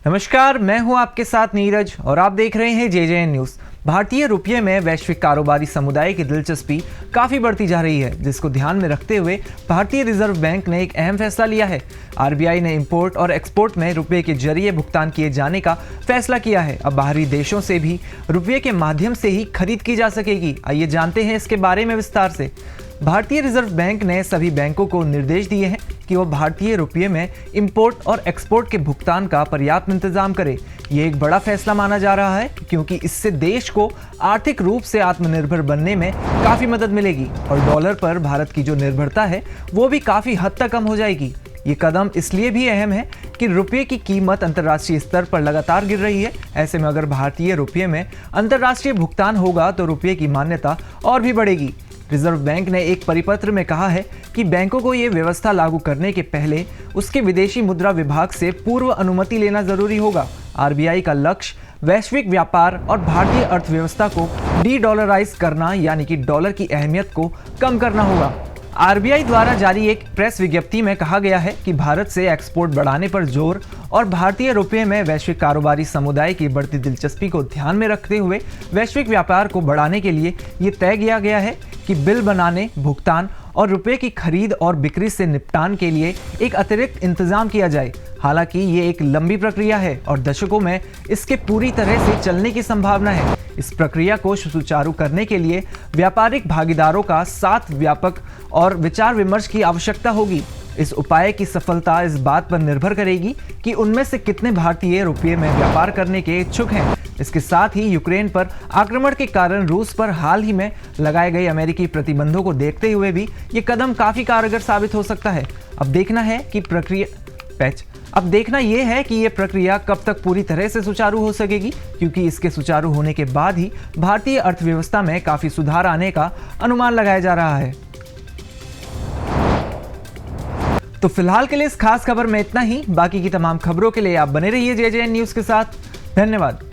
नमस्कार, मैं हूं आपके साथ नीरज और आप देख रहे हैं जेजेएन न्यूज। भारतीय रुपये में वैश्विक कारोबारी समुदाय की दिलचस्पी काफी बढ़ती जा रही है, जिसको ध्यान में रखते हुए भारतीय रिजर्व बैंक ने एक अहम फैसला लिया है। आरबीआई ने इंपोर्ट और एक्सपोर्ट में रुपये के जरिए भुगतान किए जाने का फैसला किया है। अब बाहरी देशों से भी रुपये के माध्यम से ही खरीद की जा सकेगी। आइए जानते हैं इसके बारे में विस्तार से। भारतीय रिजर्व बैंक ने सभी बैंकों को निर्देश दिए हैं कि वो भारतीय रुपये में इंपोर्ट और एक्सपोर्ट के भुगतान का पर्याप्त इंतजाम करें। ये एक बड़ा फैसला माना जा रहा है क्योंकि इससे देश को आर्थिक रूप से आत्मनिर्भर बनने में काफ़ी मदद मिलेगी और डॉलर पर भारत की जो निर्भरता है वो भी काफ़ी हद तक कम हो जाएगी। ये कदम इसलिए भी अहम है कि रुपये की कीमत अंतर्राष्ट्रीय स्तर पर लगातार गिर रही है। ऐसे में अगर भारतीय रुपये में अंतर्राष्ट्रीय भुगतान होगा तो रुपये की मान्यता और भी बढ़ेगी। रिजर्व बैंक ने एक परिपत्र में कहा है कि बैंकों को ये व्यवस्था लागू करने के पहले उसके विदेशी मुद्रा विभाग से पूर्व अनुमति लेना जरूरी होगा। आरबीआई का लक्ष्य वैश्विक व्यापार और भारतीय अर्थव्यवस्था को डी-डॉलराइज करना यानी कि डॉलर की अहमियत को कम करना होगा। आरबीआई द्वारा जारी एक प्रेस विज्ञप्ति में कहा गया है कि भारत से एक्सपोर्ट बढ़ाने पर जोर और भारतीय रुपये में वैश्विक कारोबारी समुदाय की बढ़ती दिलचस्पी को ध्यान में रखते हुए वैश्विक व्यापार को बढ़ाने के लिए ये तय किया गया है कि बिल बनाने, भुगतान और रुपये की खरीद और बिक्री से निपटान के लिए एक अतिरिक्त इंतजाम किया जाए। हालांकि ये एक लंबी प्रक्रिया है और दशकों में इसके पूरी तरह से चलने की संभावना है। इस प्रक्रिया को सुचारू करने के लिए व्यापारिक भागीदारों का साथ व्यापक और विचार विमर्श की आवश्यकता होगी। इस उपाय की सफलता इस बात पर निर्भर करेगी कि उनमें से कितने भारतीय रुपये में व्यापार करने के इच्छुक हैं। इसके साथ ही यूक्रेन पर आक्रमण के कारण रूस पर हाल ही में लगाए गए अमेरिकी प्रतिबंधों को देखते हुए भी ये कदम काफी कारगर साबित हो सकता है। अब देखना यह है कि ये प्रक्रिया कब तक पूरी तरह से सुचारू हो सकेगी, क्योंकि इसके सुचारू होने के बाद ही भारतीय अर्थव्यवस्था में काफी सुधार आने का अनुमान लगाया जा रहा है। तो फिलहाल के लिए इस खास खबर में इतना ही। बाकी की तमाम खबरों के लिए आप बने रहिए जेजेएन न्यूज के साथ। धन्यवाद।